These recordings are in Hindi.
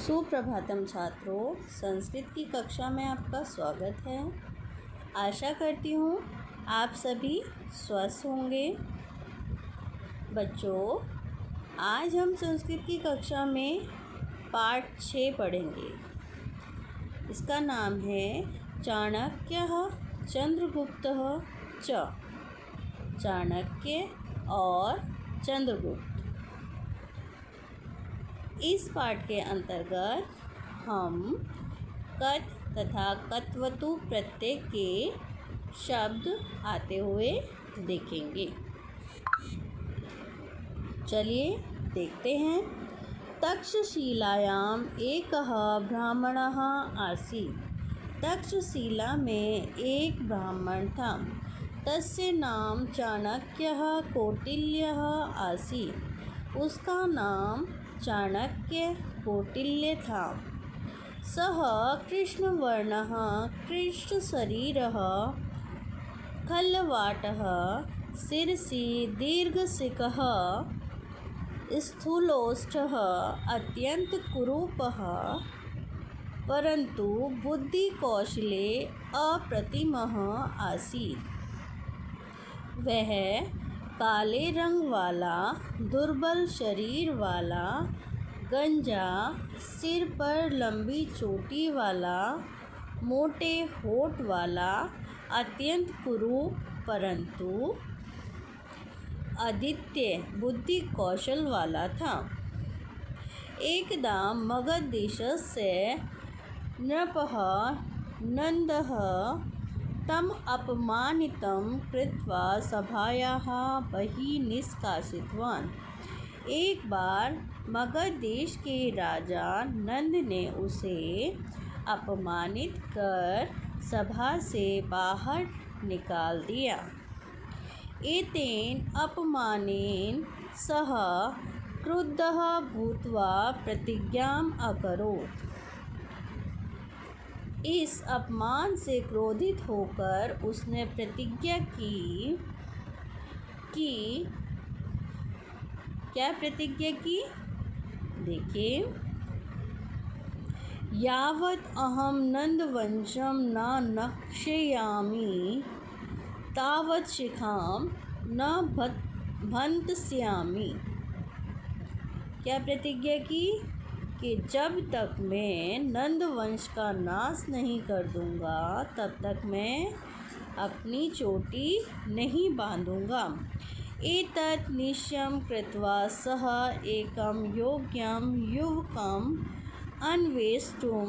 सुप्रभातम छात्रों, संस्कृत की कक्षा में आपका स्वागत है। आशा करती हूँ आप सभी स्वस्थ होंगे। बच्चों, आज हम संस्कृत की कक्षा में पाठ 6 पढ़ेंगे। इसका नाम है चाणक्यः चंद्रगुप्तः च। चाणक्य और चंद्रगुप्त। इस पाठ के अंतर्गत हम कत तथा कत्वतु प्रत्यय के शब्द आते हुए देखेंगे। चलिए देखते हैं। तक्षशिलायाम एकः ब्राह्मणः आसीत्। तक्षशिला में एक ब्राह्मण था। तस्य नाम चाणक्यः कौटिल्यः आसीत्। उसका नाम चाणक्य कौटिल्य था। सः कृष्णवर्णः कृष्णशरीरः खल्लवाटः शिरसि दीर्घशिखः स्थूलोष्ठः अत्यन्तकुरूपः परन्तु बुद्धिकौशले अप्रतिमः आसीत्। वह काले रंग वाला, दुर्बल शरीर वाला, गंजा, सिर पर लंबी चोटी वाला, मोटे होठ वाला, अत्यंत कुरूप परंतु अद्वितीय बुद्धि कौशल वाला था। एकदा मगध देशस्य नृपः नन्दः तम अपमानितं कृत्वा सभायाः बहिः निष्कासितवान्। एक बार मगध देश के राजा नंद ने उसे अपमानित कर सभा से बाहर निकाल दिया। एतेन अपमानेन सः क्रुद्धः भूत्वा प्रतिज्ञाम् अकरोत्। इस अपमान से क्रोधित होकर उसने प्रतिज्ञा की। क्या प्रतिज्ञा की? देखिए, यावत् अहं नंदवंशं न नक्ष्यामि तावत् शिखां न भन्तस्यामि। क्या प्रतिज्ञा की? कि जब तक मैं नंदवंश का नाश नहीं कर दूंगा तब तक मैं अपनी चोटी नहीं बांधूंगा। एतत् निश्चयं कृत्वा सः एकं योग्यं युवकम् अन्वेष्टुं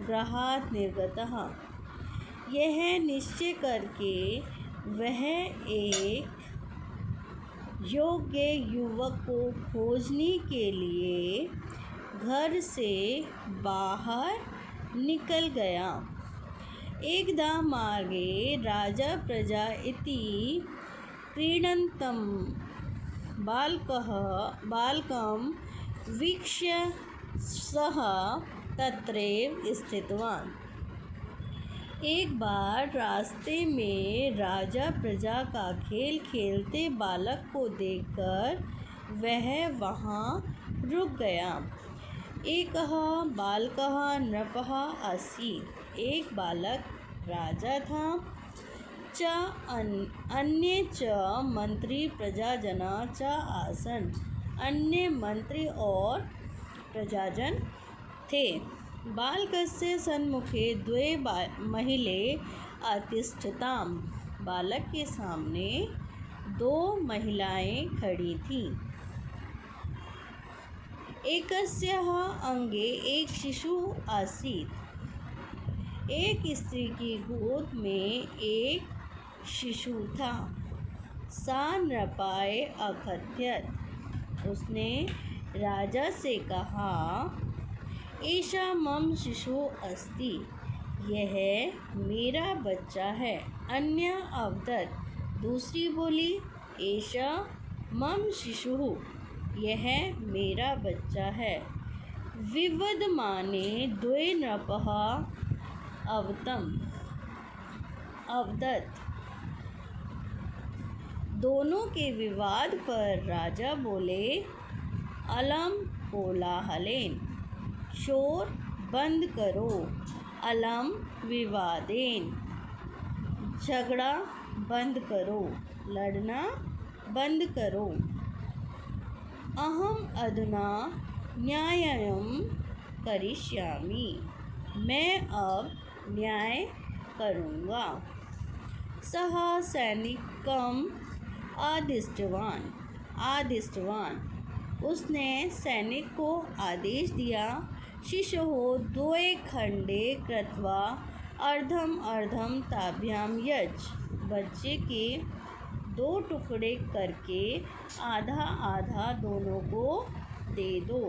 गृहात् निर्गतः। यह निश्चय करके वह एक योग्य युवक को खोजने के लिए घर से बाहर निकल गया। एकदा मार्गे राजा प्रजा इति क्रीडन्तं बालकं वीक्ष्य सः तत्रैव स्थितवान्। एक बार रास्ते में राजा प्रजा का खेल खेलते बालक को देखकर वह वहाँ रुक गया। एकः बालकः नृपः आसीत्। एक बालक राजा था। च अन्ये च मंत्री प्रजाजना च आसन्। अन्य मंत्री और प्रजाजन थे। बालकस्य सन्मुखे द्वे महिले अतिष्ठताम्। बालक के सामने 2 महिलाएं खड़ी थीं। एकस्याः अंगे एक शिशु आसीत्। एक स्त्री की गोद में एक शिशु था। सा नृपाय अकथयत्। उसने राजा से कहा, एषा मम शिशु अस्ति। यह मेरा बच्चा है। अन्य अवदत्। दूसरी बोली, एषा मम शिशुः। यह मेरा बच्चा है। विवदमाने द्वे नृपः अवदत्। दोनों के विवाद पर राजा बोले, अलम कोलाहलेन। शोर बंद करो, अलम विवादेन। झगड़ा बंद करो, लड़ना बंद करो। अहम अधुना न्यायं करिष्यामि, मैं अब न्याय करूँगा। सः सैनिकम् आदिष्टवान्, उसने सैनिक को आदेश दिया। शिशोः द्वे खण्डे कृत्वा अर्धम् अर्धं ताभ्यां यच्छ, बच्चे के 2 टुकड़े करके आधा आधा दोनों को दे दो।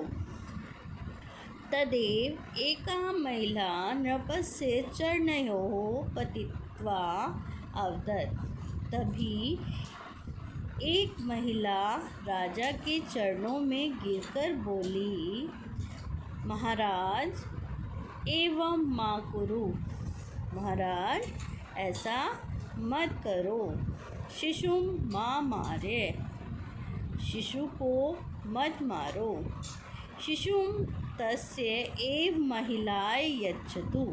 तदेव एका महिला नृपस्य चरणयोः पतित्वा अवदत्, तभी एक महिला राजा के चरणों में गिरकर बोली, महाराज एवं मा कुरु, महाराज ऐसा मत करो। शिशुम मां मारे, शिशु को मत मारो। शिशुम तस्य एव महिलाय यच्छतु,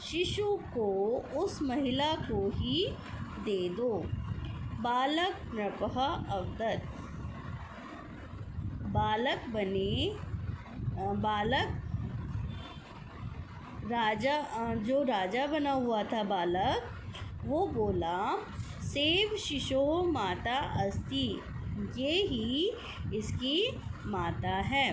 शिशु को उस महिला को ही दे दो। बालक नृपः अवदत्, बालक राजा, जो राजा बना हुआ था बालक, वो बोला, सेव शिशोः माता अस्ति, ये ही इसकी माता है।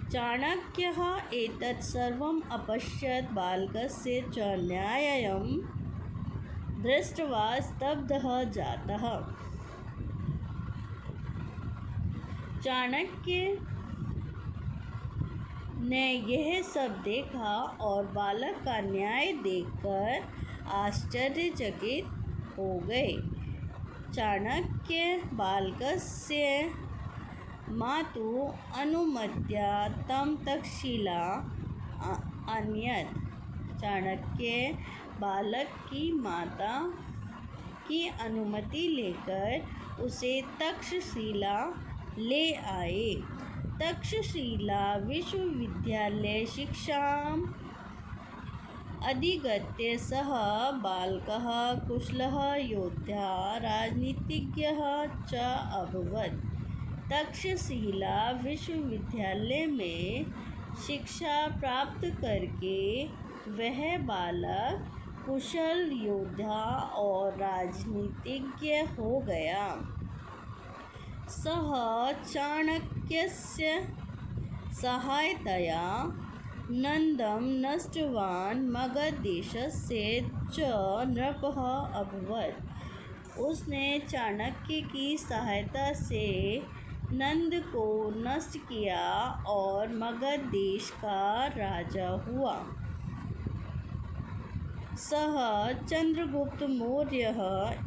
चाणक्यः एतत् सर्वम् अपश्यत्, बालकस्य च न्यायं दृष्ट्वा स्तब्धः जातः। चाणक्य ने यह सब देखा और बालक का न्याय देखकर आश्चर्यचकित हो गए। चाणक्य बालकस्य मातु अनुमत्या तं तक्षशिला आनयत्, चाणक्य बालक की माता की अनुमति लेकर उसे तक्षशिला ले आए। तक्षशिला विश्वविद्यालये शिक्षाम् अधिगत्य सः बालकः कुशलः योद्धा राजनीतिज्ञः च अभवत्। तक्षशिला विश्वविद्यालय में शिक्षा प्राप्त करके वह बालक कुशल योद्धा और राजनीतिज्ञ हो गया। सः चाणक्यस्य सहायतया नन्दं नष्टवान् मगधदेशस्य च नृपः अभवत्। उसने चाणक्य की सहायता से नंद को नष्ट किया और मगध देश का राजा हुआ। सः चंद्रगुप्त मौर्यः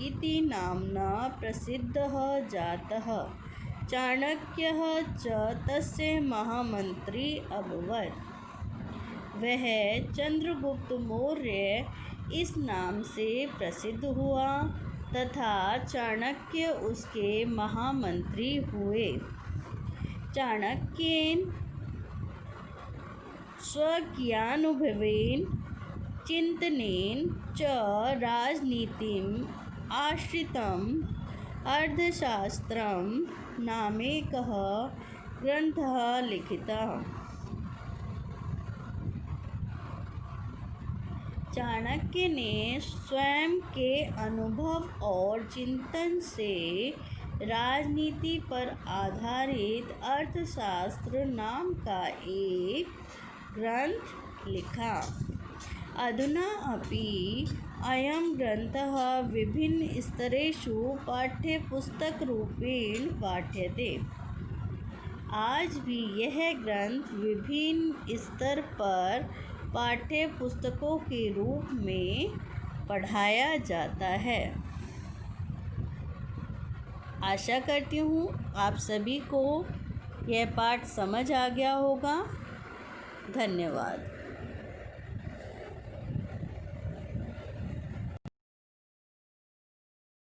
इति नाम्ना प्रसिद्धः जातः। चाणक्यः च तस्य महामंत्री अभवत्। वह चंद्रगुप्त मौर्य इस नाम से प्रसिद्ध हुआ तथा चाणक्य उसके महामंत्री हुए। चाणक्येन स्वकीयानुभवेन चिंतनेन च राजनीतिम् आश्रितम् अर्थशास्त्रम् नामेकः ग्रंथः लिखितः। चाणक्य ने स्वयं के अनुभव और चिंतन से राजनीति पर आधारित अर्थशास्त्र नाम का एक ग्रंथ लिखा। अधुना अपि अयं ग्रंथः विभिन्न स्तरेषु पाठ्यपुस्तकरूपेण पाठ्यते। आज भी यह ग्रंथ विभिन्न स्तर पर पाठ्य पुस्तकों के रूप में पढ़ाया जाता है। आशा करती हूँ आप सभी को यह पाठ समझ आ गया होगा। धन्यवाद।